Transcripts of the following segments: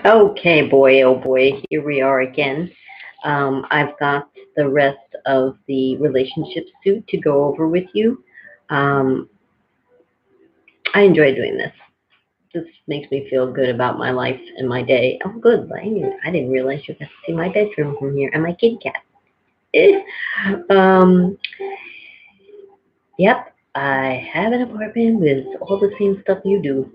Okay, boy, oh boy, here we are again. I've got the rest of the relationship suit to go over with you. Um, I enjoy doing this. This makes me feel good about my life and my day. Oh, good. I didn't realize you got to see my bedroom from here and my kitty cat. Eh. Um, yep, I have an apartment with all the same stuff you do.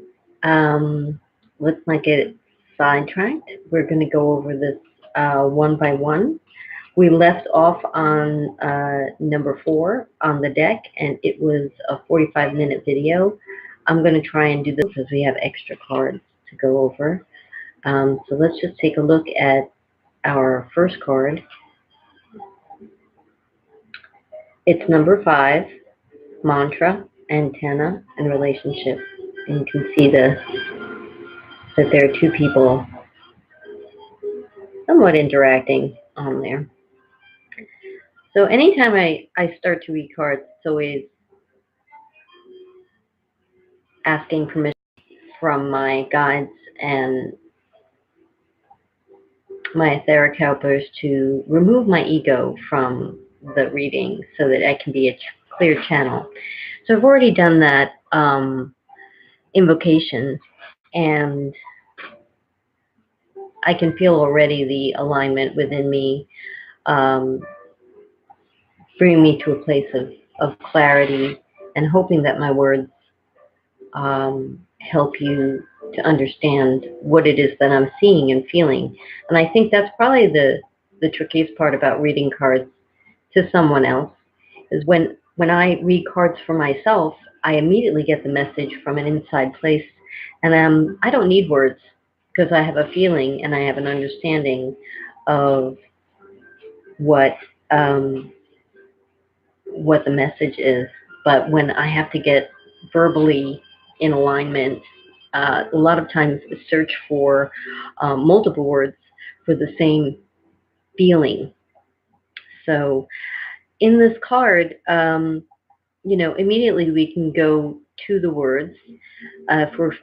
Um, let's not get sidetracked. We're going to go over this one by one. We left off on number 4 on the deck, and it was a 45-minute video. I'm going to try and do this because we have extra cards to go over. So let's just take a look at our first card. It's number 5, Mantra, Antenna, and Relationship. And you can see that there are two people somewhat interacting on there. So anytime I start to read cards, it's always asking permission from my guides and my etheric helpers to remove my ego from the reading so that I can be a clear channel. So I've already done that invocation, and I can feel already the alignment within me, um, bringing me to a place of clarity and hoping that my words help you to understand what it is that I'm seeing and feeling. And I think that's probably the trickiest part about reading cards to someone else is when I read cards for myself, I immediately get the message from an inside place, and I don't need words because I have a feeling and I have an understanding of what um, what the message is. But when I have to get verbally in alignment, a lot of times search for multiple words for the same feeling. So in this card, immediately we can go to the words. If we're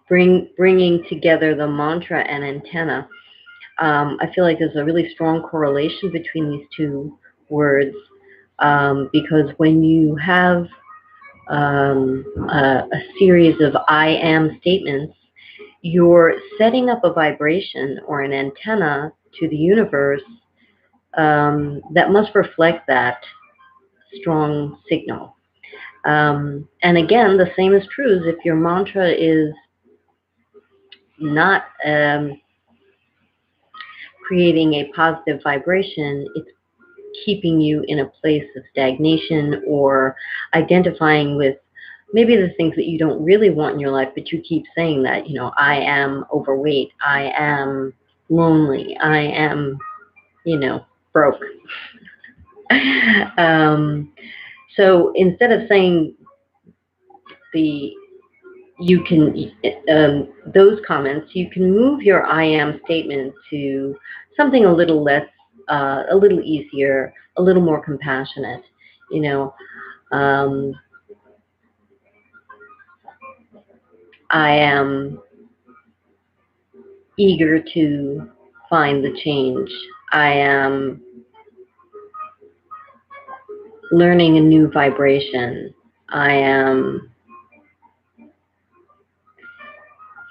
bringing together the mantra and antenna, I feel like there's a really strong correlation between these two words because when you have a series of I am statements, you're setting up a vibration or an antenna to the universe that must reflect that strong signal. And again, the same is true as if your mantra is not creating a positive vibration, it's keeping you in a place of stagnation or identifying with maybe the things that you don't really want in your life, but you keep saying that, I am overweight, I am lonely, I am, broke. um, so instead of saying the you can those comments, you can move your I am statement to something a little less, a little easier, a little more compassionate. You know, um, I am eager to find the change. I am learning a new vibration. I am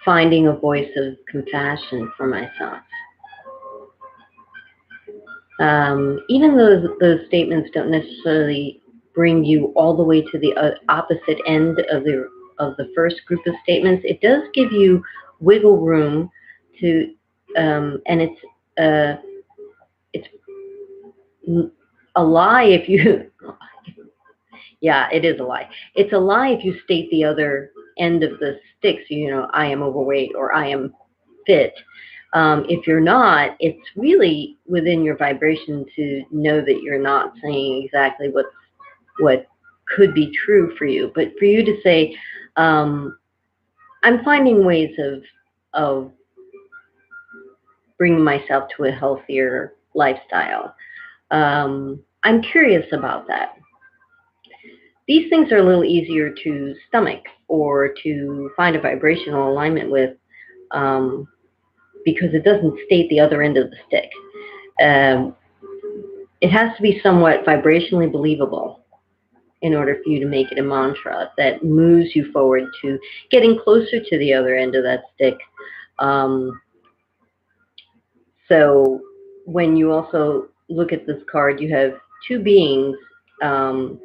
finding a voice of compassion for myself. Even though those statements don't necessarily bring you all the way to the opposite end of the first group of statements, it does give you wiggle room to, and it's a lie if you, yeah, it is a lie. It's a lie if you state the other end of the stick. So, I am overweight or I am fit. If you're not, it's really within your vibration to know that you're not saying exactly what could be true for you. But for you to say, I'm finding ways of bringing myself to a healthier lifestyle. I'm curious about that. These things are a little easier to stomach or to find a vibrational alignment with, um, because it doesn't state the other end of the stick. Um, it has to be somewhat vibrationally believable in order for you to make it a mantra that moves you forward to getting closer to the other end of that stick. Um, so when you also look at this card, you have two beings, um,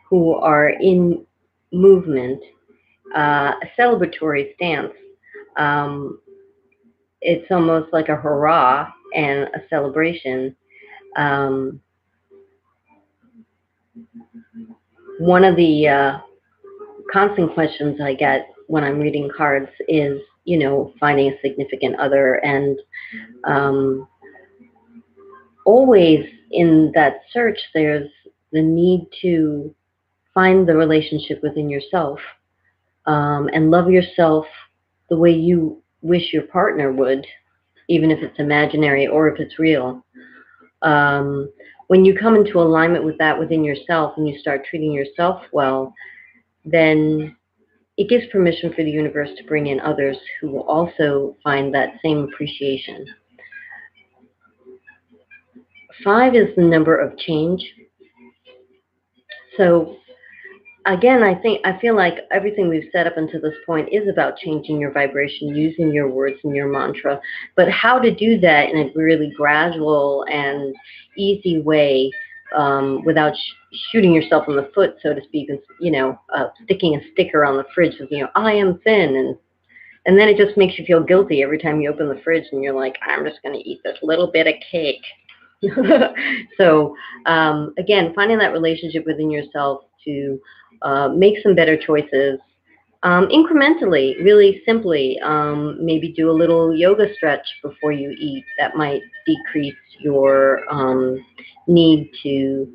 who are in movement, a celebratory stance. Um, it's almost like a hurrah and a celebration. Um, one of the constant questions I get when I'm reading cards is, finding a significant other, and um, always in that search, there's the need to find the relationship within yourself, and love yourself the way you wish your partner would, even if it's imaginary or if it's real. Um, when you come into alignment with that within yourself and you start treating yourself well, then it gives permission for the universe to bring in others who will also find that same appreciation. 5 is the number of change. So again, I feel like everything we've said up until this point is about changing your vibration, using your words and your mantra. But how to do that in a really gradual and easy way, without shooting yourself in the foot, so to speak, and sticking a sticker on the fridge with, I am thin, and then it just makes you feel guilty every time you open the fridge and you're like, I'm just going to eat this little bit of cake. So again, finding that relationship within yourself to make some better choices, incrementally, really simply. Maybe do a little yoga stretch before you eat. That might decrease your need to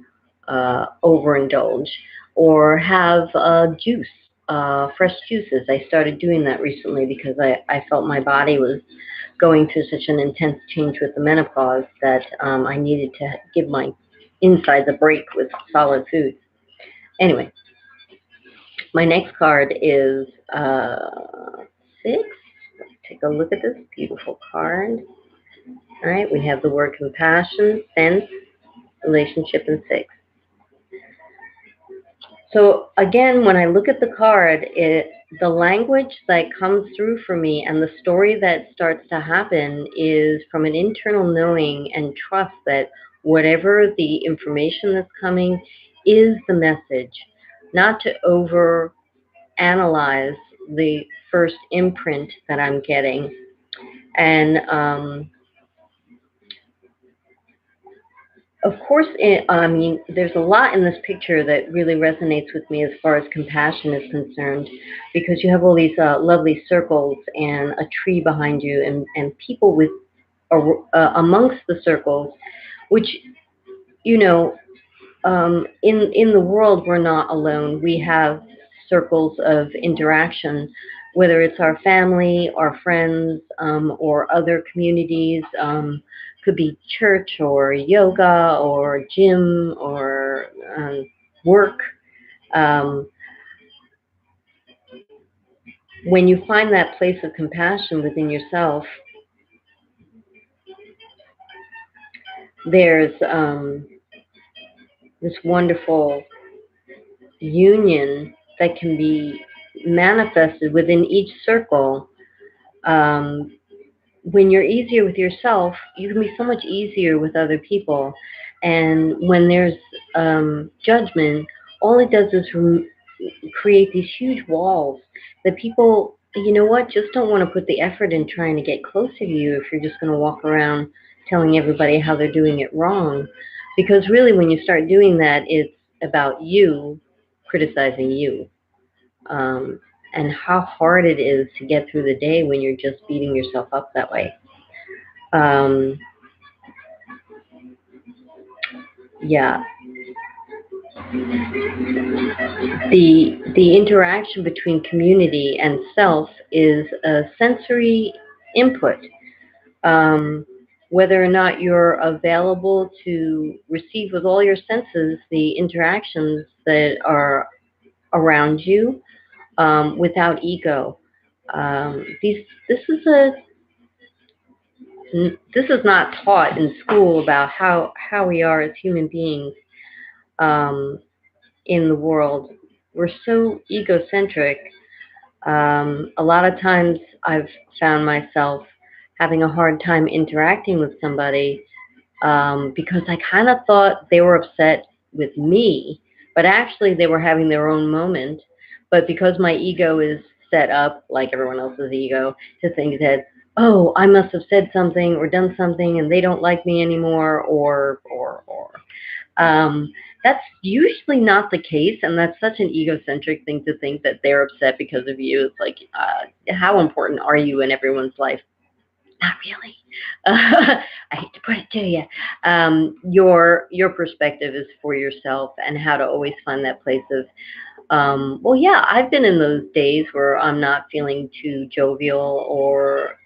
overindulge. Or have juice, fresh juices. I started doing that recently because I felt my body was going through such an intense change with the menopause that I needed to give my insides a break with solid food. Anyway, my next card is 6. Let's take a look at this beautiful card. All right, we have the word compassion, sense, relationship, and 6. So again, when I look at the card, the language that comes through for me and the story that starts to happen is from an internal knowing and trust that whatever the information that's coming is the message, not to over analyze the first imprint that I'm getting. And of course, there's a lot in this picture that really resonates with me as far as compassion is concerned, because you have all these lovely circles and a tree behind you, and people with amongst the circles, which, you know, in the world, we're not alone. We have circles of interaction, whether it's our family, our friends, or other communities. Could be church or yoga or gym or work. Um, when you find that place of compassion within yourself, there's this wonderful union that can be manifested within each circle. Um, when you're easier with yourself, you can be so much easier with other people. And when there's judgment, all it does is create these huge walls that people, just don't want to put the effort in trying to get closer to you if you're just going to walk around telling everybody how they're doing it wrong. Because really, when you start doing that, it's about you criticizing you. Um, and how hard it is to get through the day when you're just beating yourself up that way. Um, yeah, the interaction between community and self is a sensory input. Um, whether or not you're available to receive with all your senses the interactions that are around you, without ego. This is a this is not taught in school about how we are as human beings, um, in the world. We're so egocentric. A lot of times I've found myself having a hard time interacting with somebody, because I kind of thought they were upset with me, but actually they were having their own moment. But because my ego is set up, like everyone else's ego, to think that, oh, I must have said something or done something and they don't like me anymore, or. Um, that's usually not the case, and that's such an egocentric thing to think that they're upset because of you. It's like, how important are you in everyone's life? Not really. I hate to put it to you. Your perspective is for yourself, and how to always find that place of, well, yeah, I've been in those days where I'm not feeling too jovial or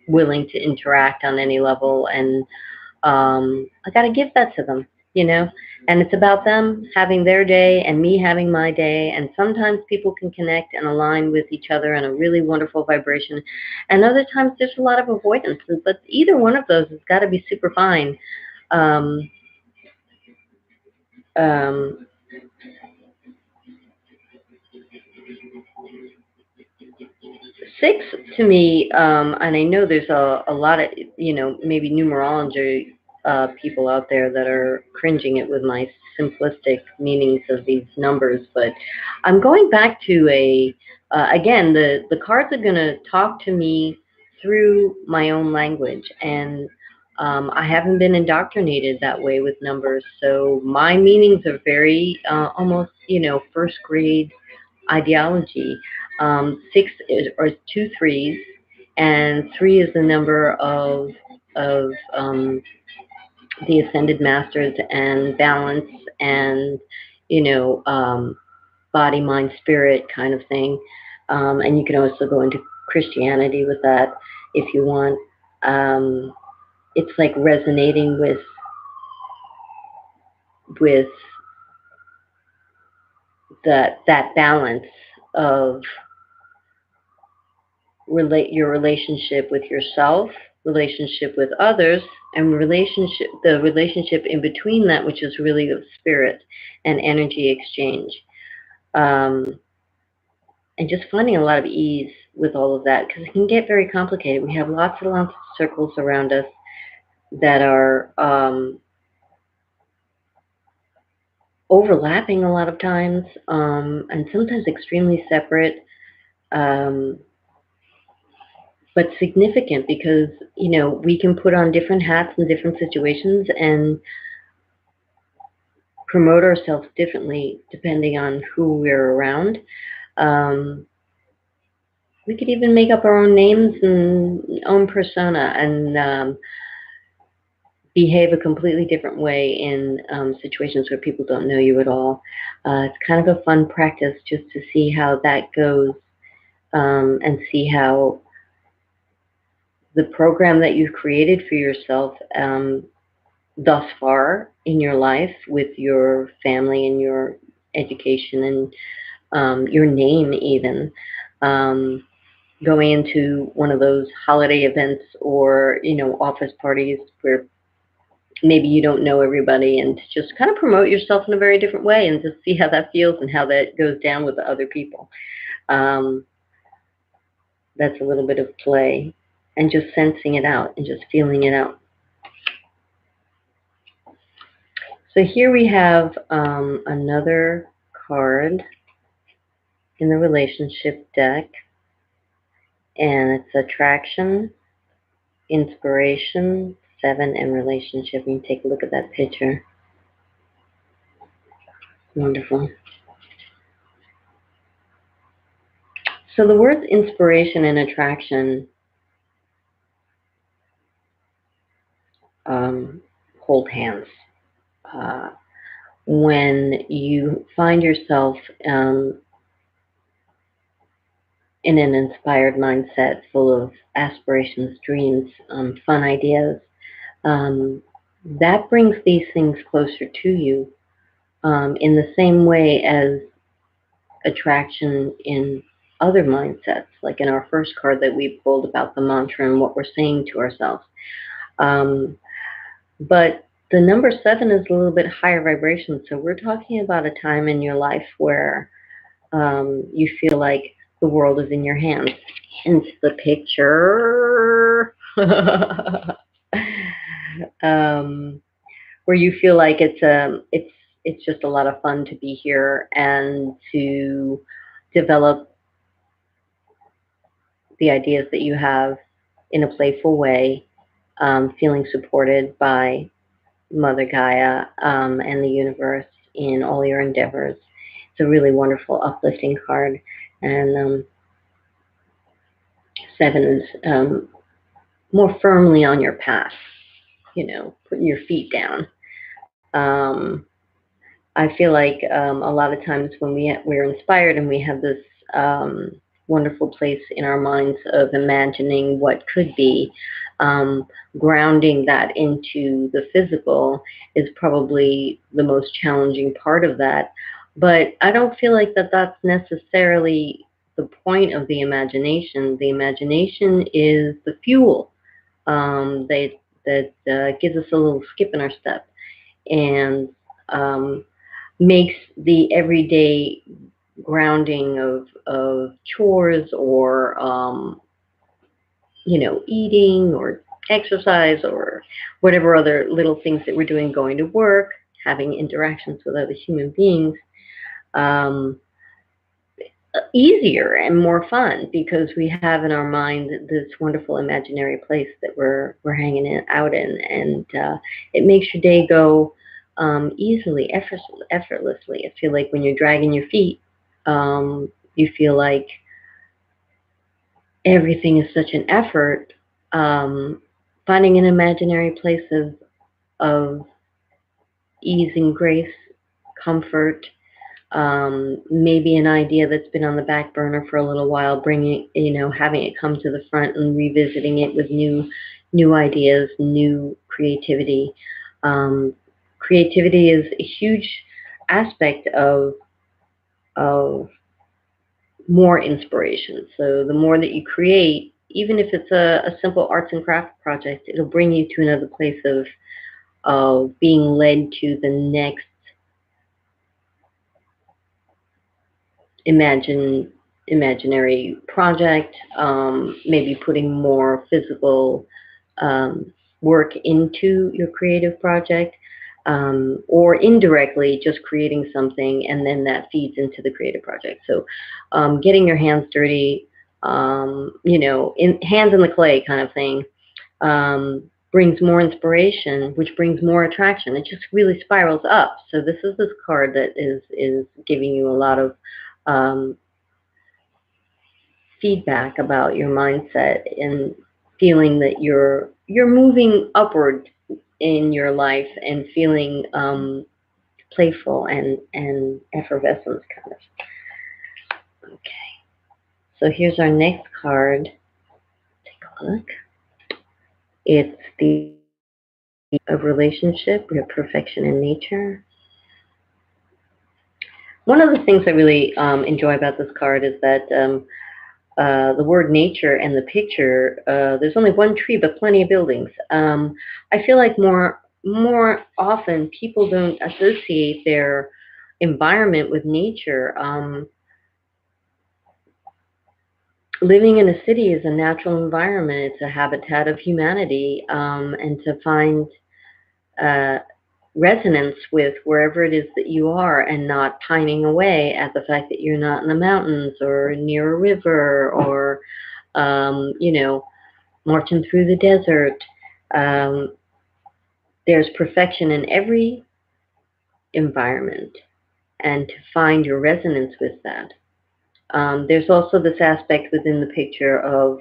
willing to interact on any level, and I got to give that to them, you know? And it's about them having their day and me having my day. And sometimes people can connect and align with each other in a really wonderful vibration. And other times there's a lot of avoidance. But either one of those has got to be super fine. Um, um, 6 to me, and I know there's a lot of, maybe numerology people out there that are cringing it with my simplistic meanings of these numbers, but I'm going back to again, the cards are going to talk to me through my own language, and I haven't been indoctrinated that way with numbers, so my meanings are very, almost, first grade ideology. 6 is, or 2 3s, and 3 is the number of the ascended masters and balance, and you know um, body, mind, spirit kind of thing. And you can also go into Christianity with that if you want. Um, it's like resonating with that balance of your relationship with yourself, relationship with others, and the relationship in between that, which is really the spirit and energy exchange. Um, and just finding a lot of ease with all of that, because it can get very complicated. We have lots and lots of circles around us that are, overlapping a lot of times, and sometimes extremely separate. Um, but significant, because we can put on different hats in different situations and promote ourselves differently depending on who we're around. um, we could even make up our own names and own persona, and behave a completely different way in situations where people don't know you at all. It's kind of a fun practice just to see how that goes, and see how the program that you've created for yourself, thus far in your life, with your family and your education and, your name even, um, going into one of those holiday events, or office parties where maybe you don't know everybody, and to just kind of promote yourself in a very different way and just see how that feels and how that goes down with the other people. Um, that's a little bit of play, and just sensing it out and just feeling it out. So here we have, another card in the relationship deck, and it's attraction, inspiration, 7, and relationship. You can take a look at that picture. Wonderful. So the words inspiration and attraction, um, hold hands. Uh, when you find yourself, in an inspired mindset full of aspirations, dreams, fun ideas, um, that brings these things closer to you, in the same way as attraction in other mindsets, like in our first card that we pulled about the mantra and what we're saying to ourselves. Um, but the number 7 is a little bit higher vibration, so we're talking about a time in your life where you feel like the world is in your hands. Hence the picture. um, where you feel like it's just a lot of fun to be here and to develop the ideas that you have in a playful way, feeling supported by Mother Gaia and the universe in all your endeavors. It's a really wonderful, uplifting card, and 7 is more firmly on your path. Putting your feet down. Um, I feel like a lot of times when we're inspired and we have this um, wonderful place in our minds of imagining what could be, um, grounding that into the physical is probably the most challenging part of that. But I don't feel like that's necessarily the point of the imagination. The imagination is the fuel that gives us a little skip in our step and um, makes the everyday grounding of chores or eating or exercise or whatever other little things that we're doing, going to work, having interactions with other human beings, um, easier and more fun because we have in our mind this wonderful imaginary place that we're hanging out in, and it makes your day go easily, effortlessly. I feel like when you're dragging your feet, you feel like everything is such an effort. Um, Finding an imaginary place of ease and grace, comfort, maybe an idea that's been on the back burner for a little while, having it come to the front and revisiting it with new ideas, new creativity. Um, Creativity is a huge aspect of more inspiration. So the more that you create, even if it's a simple arts and craft project, it'll bring you to another place of being led to the next imaginary project, maybe putting more physical um, work into your creative project, or indirectly just creating something and then that feeds into the creative project. So getting your hands dirty, hands in the clay kind of thing, brings more inspiration, which brings more attraction. It just really spirals up. So this card that is giving you a lot of um, feedback about your mindset and feeling that you're moving upward in your life and feeling playful and effervescent kind of. Okay, so here's our next card. Take a look. It's the of relationship. We have perfection in nature. One of the things I really enjoy about this card is that the word nature and the picture, there's only one tree but plenty of buildings. I feel like more often people don't associate their environment with nature. Living in a city is a natural environment. It's a habitat of humanity, and to find uh, resonance with wherever it is that you are and not pining away at the fact that you're not in the mountains or near a river or marching through the desert. Um, there's perfection in every environment, and to find your resonance with that. There's also this aspect within the picture of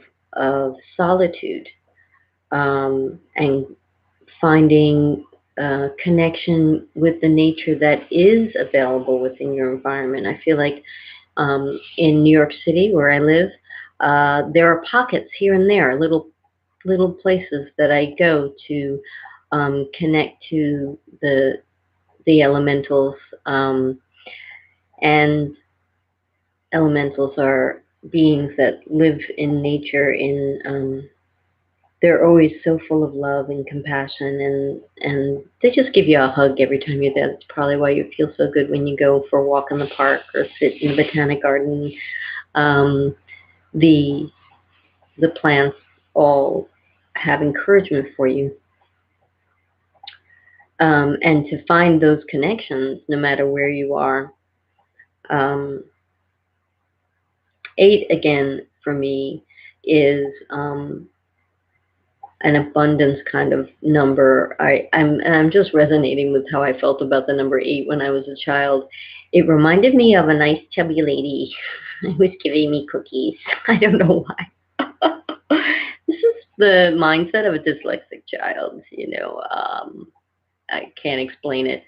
solitude, and finding connection with the nature that is available within your environment. I feel like in New York City, where I live, there are pockets here and there, little places that I go to connect to the elementals, and elementals are beings that live in nature. They're always so full of love and compassion, and they just give you a hug every time you're there. That's probably why you feel so good when you go for a walk in the park or sit in the botanic garden. Um, the the plants all have encouragement for you, and to find those connections, no matter where you are. Um, 8 again for me is an abundance kind of number. I'm just resonating with how I felt about the number 8 when I was a child. It reminded me of a nice chubby lady who was giving me cookies. I don't know why. This is the mindset of a dyslexic child. I can't explain it,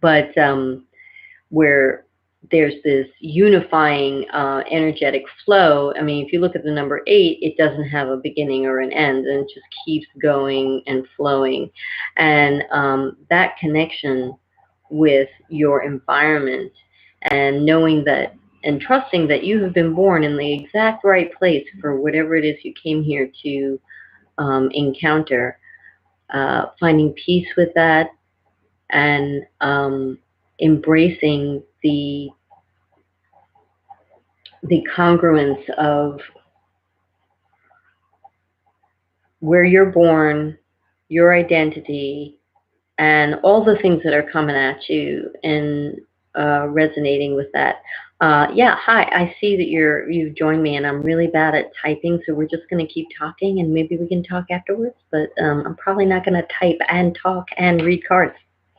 but where there's this unifying energetic flow. I mean, if you look at the number 8, it doesn't have a beginning or an end, and it just keeps going and flowing. And that connection with your environment, and knowing that and trusting that you have been born in the exact right place for whatever it is you came here to encounter, finding peace with that, and embracing the congruence of where you're born, your identity, and all the things that are coming at you, and resonating with that. Yeah, hi. I see that you've joined me, and I'm really bad at typing, so we're just going to keep talking, and maybe we can talk afterwards. But I'm probably not going to type and talk and read cards.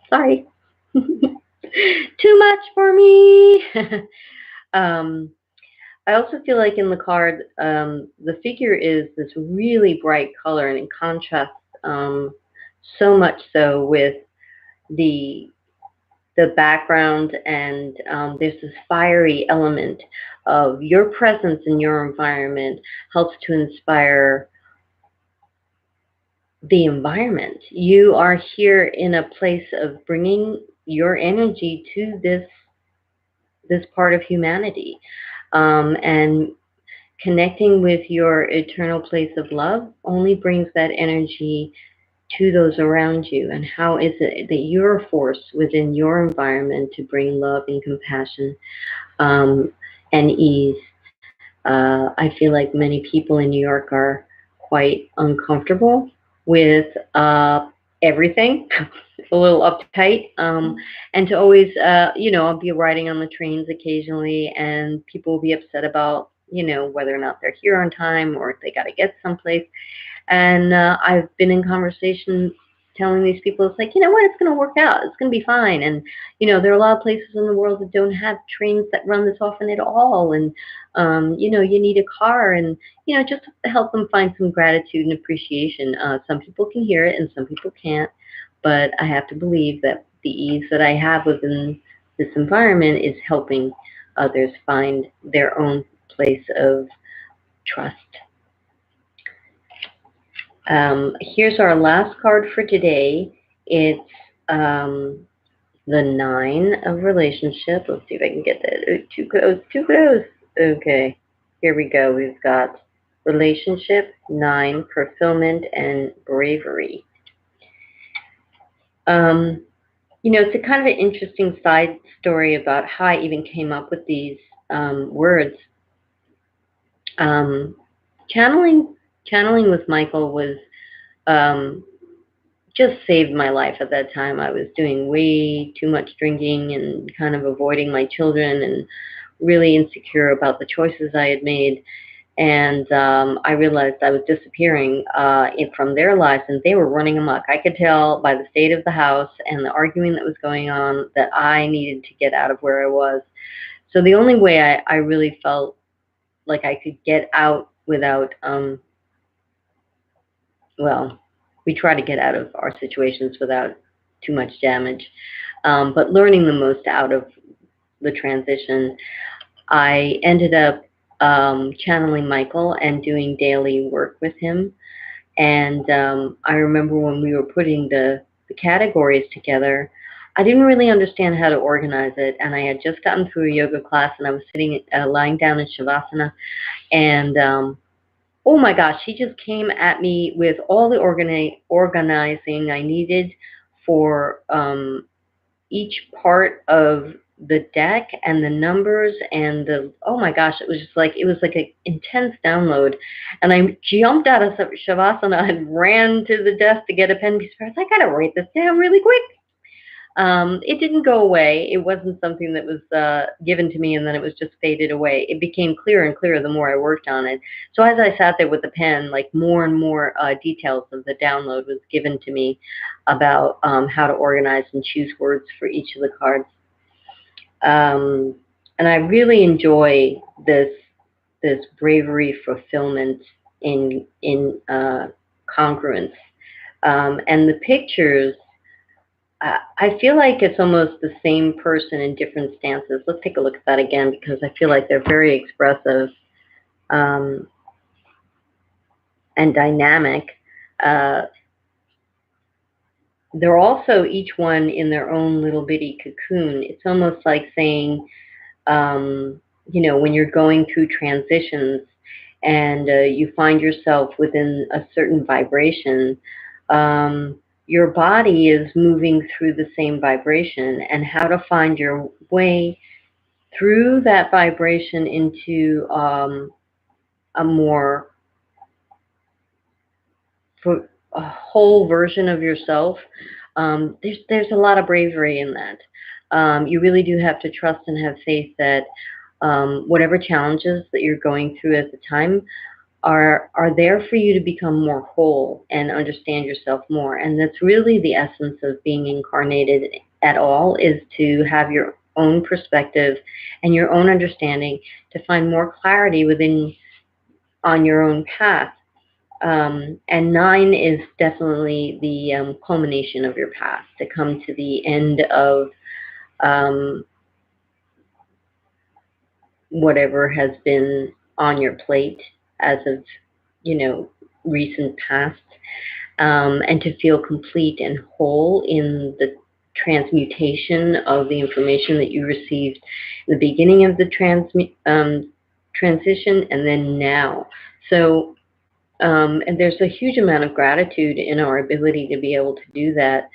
Sorry, too much for me. um, I also feel like in the card, the figure is this really bright color, and it contrasts so much so with the the background, and there's this fiery element of your presence in your environment helps to inspire the environment. You are here in a place of bringing your energy to this part of humanity, and connecting with your eternal place of love only brings that energy to those around you. And how is it that you're a force within your environment to bring love and compassion, and ease? I feel like many people in New York are quite uncomfortable with everything, a little uptight, and to always, I'll be riding on the trains occasionally, and people will be upset about, whether or not they're here on time or if they got to get someplace. And I've been in conversation telling these people, it's like, you know what, it's going to work out. It's going to be fine. And, there are a lot of places in the world that don't have trains that run this often at all. And, you need a car, and, just to help them find some gratitude and appreciation. Some people can hear it and some people can't. But I have to believe that the ease that I have within this environment is helping others find their own place of trust. Here's our last card for today. It's the 9 of relationship. Let's see if I can get that. Oh, too close, too close. Okay, here we go. We've got relationship, 9, fulfillment, and bravery. It's a kind of an interesting side story about how I even came up with these words. Channeling with Michael was just saved my life at that time. I was doing way too much drinking and kind of avoiding my children, and really insecure about the choices I had made. And I realized I was disappearing from their lives, and they were running amok. I could tell by the state of the house and the arguing that was going on that I needed to get out of where I was. So the only way I really felt like I could get out without, we try to get out of our situations without too much damage, but learning the most out of the transition, I ended up channeling Michael and doing daily work with him. And I remember when we were putting the categories together, I didn't really understand how to organize it, and I had just gotten through a yoga class, and I was sitting, lying down in Shavasana, and oh my gosh, she just came at me with all the organizing I needed for each part of the deck and the numbers and the, oh my gosh, it was like an intense download. And I jumped out of Shavasana and ran to the desk to get a pen piece. I was like, I gotta write this down really quick. It didn't go away. It wasn't something that was given to me and then it was just faded away. It became clearer and clearer the more I worked on it. So as I sat there with the pen, like more and more details of the download was given to me about how to organize and choose words for each of the cards. And I really enjoy this bravery fulfillment in congruence. And the pictures, I feel like it's almost the same person in different stances. Let's take a look at that again because I feel like they're very expressive and dynamic. They're also each one in their own little bitty cocoon. It's almost like saying, when you're going through transitions and you find yourself within a certain vibration, your body is moving through the same vibration, and how to find your way through that vibration into a more for a whole version of yourself. There's a lot of bravery in that. You really do have to trust and have faith that whatever challenges that you're going through at the time are there for you to become more whole and understand yourself more. And that's really the essence of being incarnated at all, is to have your own perspective and your own understanding, to find more clarity within on your own path. And 9 is definitely the culmination of your path, to come to the end of whatever has been on your plate as of, recent past, and to feel complete and whole in the transmutation of the information that you received in the beginning of the transition and then now. So, and there's a huge amount of gratitude in our ability to be able to do that.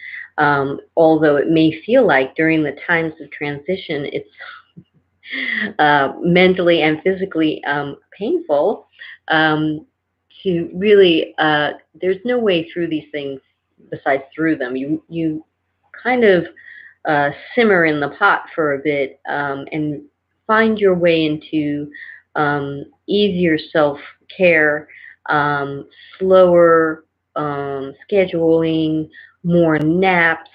Although it may feel like during the times of transition, it's mentally and physically painful, to really, there's no way through these things besides through them. You kind of simmer in the pot for a bit, and find your way into easier self-care, slower scheduling, more naps,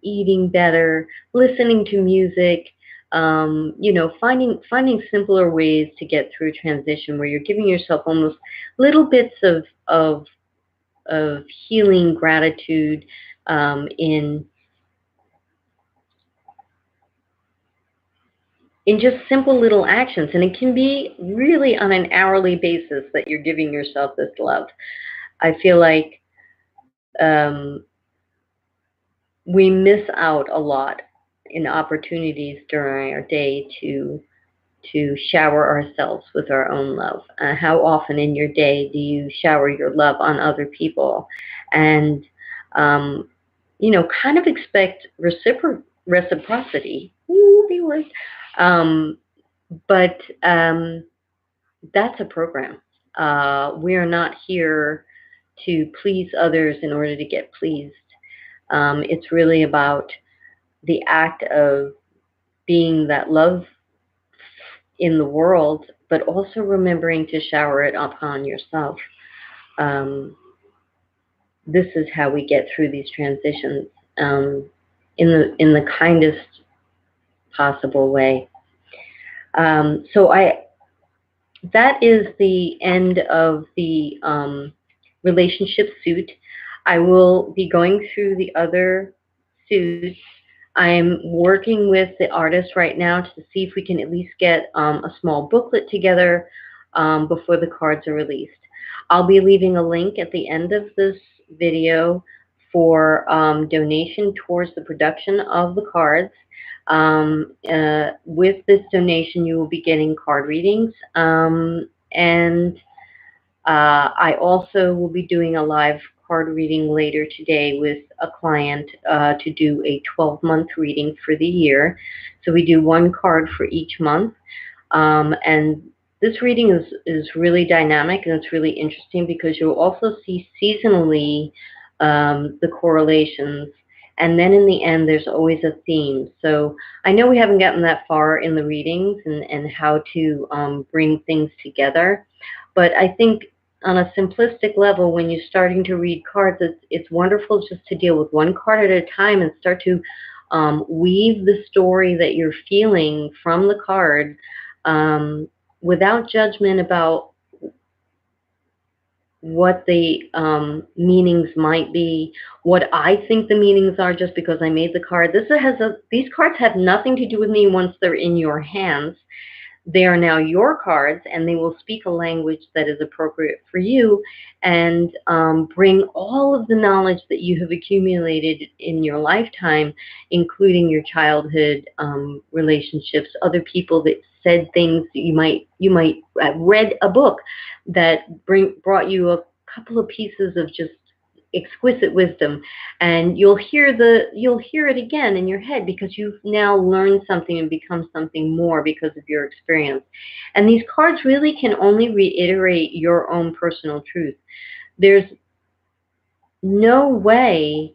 eating better, listening to music, finding simpler ways to get through transition where you're giving yourself almost little bits of healing gratitude, in just simple little actions. And it can be really on an hourly basis that you're giving yourself this love. I feel like we miss out a lot in opportunities during our day to shower ourselves with our own love. How often in your day do you shower your love on other people? And, kind of expect reciprocity. Ooh, the word. But that's a program. We are not here to please others in order to get pleased. It's really about the act of being that love in the world, but also remembering to shower it upon yourself. This is how we get through these transitions, in the kindest possible way. So that is the end of the relationship suit. I will be going through the other suits. I'm working with the artist right now to see if we can at least get a small booklet together before the cards are released. I'll be leaving a link at the end of this video for donation towards the production of the cards. With this donation, you will be getting card readings, and I also will be doing a live card reading later today with a client to do a 12-month reading for the year. So we do one card for each month. And this reading is really dynamic, and it's really interesting because you'll also see seasonally the correlations. And then in the end, there's always a theme. So I know we haven't gotten that far in the readings and how to bring things together. But I think on a simplistic level, when you're starting to read cards, it's wonderful just to deal with one card at a time and start to weave the story that you're feeling from the card, without judgment about what the meanings might be, what I think the meanings are just because I made the card. These cards have nothing to do with me once they're in your hands. They are now your cards, and they will speak a language that is appropriate for you, and bring all of the knowledge that you have accumulated in your lifetime, including your childhood relationships, other people that said things that you might have read a book that brought you a couple of pieces of just exquisite wisdom, and you'll hear it again in your head because you've now learned something and become something more because of your experience. And these cards really can only reiterate your own personal truth. There's no way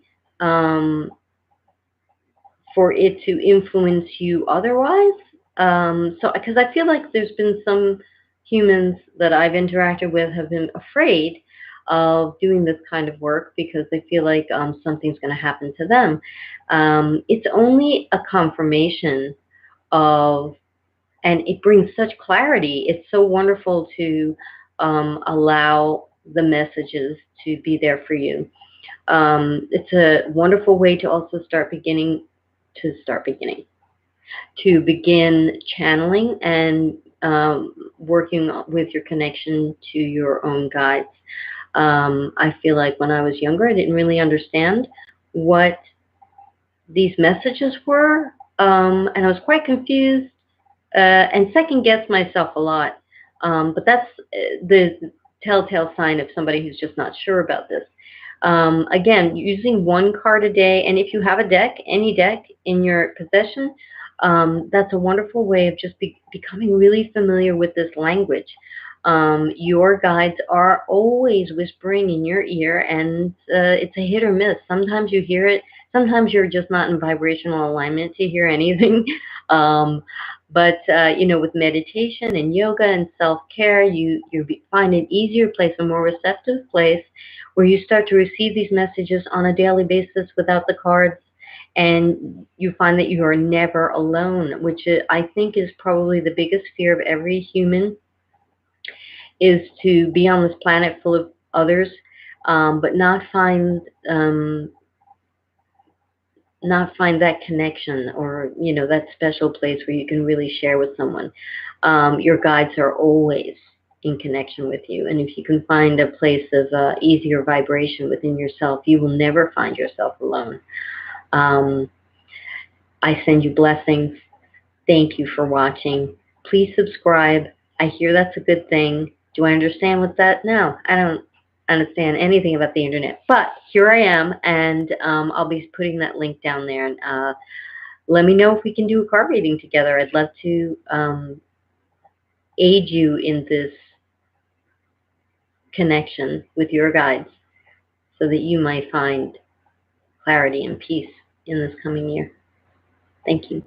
for it to influence you otherwise. So because I feel like there's been some humans that I've interacted with have been afraid of doing this kind of work because they feel like something's going to happen to them. It's only a confirmation of, and it brings such clarity. It's so wonderful to allow the messages to be there for you. It's a wonderful way to also to begin channeling and working with your connection to your own guides. I feel like when I was younger, I didn't really understand what these messages were, and I was quite confused and second guessed myself a lot. But that's the telltale sign of somebody who's just not sure about this. Again, using one card a day, and if you have a deck, any deck in your possession, that's a wonderful way of just becoming really familiar with this language. Your guides are always whispering in your ear, and it's a hit or miss. Sometimes you hear it, sometimes you're just not in vibrational alignment to hear anything. But with meditation and yoga and self-care, you find an easier place, a more receptive place, where you start to receive these messages on a daily basis without the cards, and you find that you are never alone, which I think is probably the biggest fear of every human, is to be on this planet full of others, but not find that connection, or that special place where you can really share with someone. Your guides are always in connection with you, and if you can find a place of easier vibration within yourself, you will never find yourself alone. I send you blessings. Thank you for watching. Please subscribe. I hear that's a good thing. Do I understand what's that? No, I don't understand anything about the internet. But here I am, and I'll be putting that link down there. And let me know if we can do a card reading together. I'd love to aid you in this connection with your guides so that you might find clarity and peace in this coming year. Thank you.